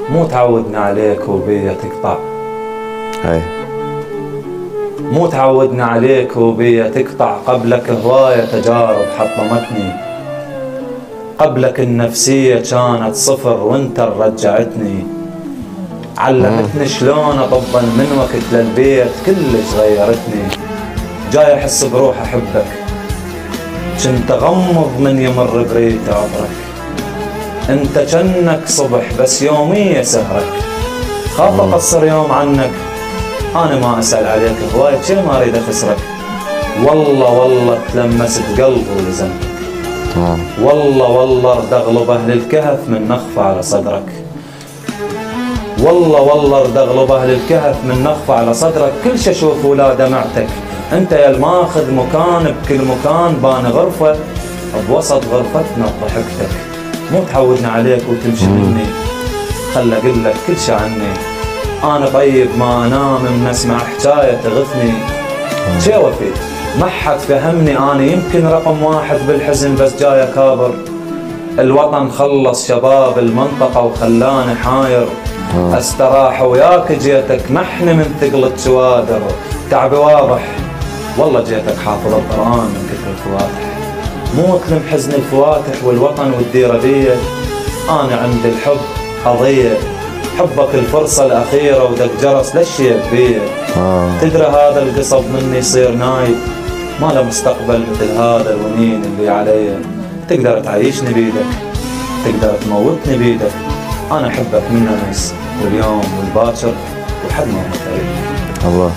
مو تعودنا عليك وبيا تقطع. هاي مو تعودنا عليك وبيا تقطع. قبلك هواية تجارب حطمتني. قبلك النفسية كانت صفر وانت رجعتني. علمتني شلون اطبن من وقت للبيت كلش غيرتني. جاي احس بروح احبك كنت اغمض من يمر بريت عطرك. انت جنك صبح بس يومية سهرك. خاف اقصر يوم عنك انا ما اسأل عليك هواية شي ما اريد اخسرك. والله تلمست قلبي ولزمتك. والله ارد اغلب اهل الكهف من نخفى على صدرك. والله ارد اغلب اهل الكهف من نخفى على صدرك. كل شي اشوف ولا دمعتك. انت يا الماخذ مكان بكل مكان. بان غرفة بوسط غرفتنا بضحكتك. مو تعودنا عليك وتمشي مني. خل اقول لك كل شي عني. انا طيب ما انام من اسمع حكاية تغثني. شي وفي ما حد فهمني. انا يمكن رقم واحد بالحزن بس جاي اكابر. الوطن خلص شباب المنطقة وخلاني حاير. استراح وياك جيتك محني من ثقل التوادر. تعبي واضح والله جيتك حافظ القرآن من كثر الفواتح. مو اكلم حزن الفواتح والوطن والديرة بيه. انا عند الحب قضية. حبك الفرصة الأخيرة ودق جرس للشيء بيه. تدري هذا القصب مني يصير نايب. ما له مستقبل مثل هذا الونين اللي علي. تقدر تعيشني بيدك تقدر تموتني بيدك. انا احبك من امس واليوم والباكر وحد ما نتعيش. الله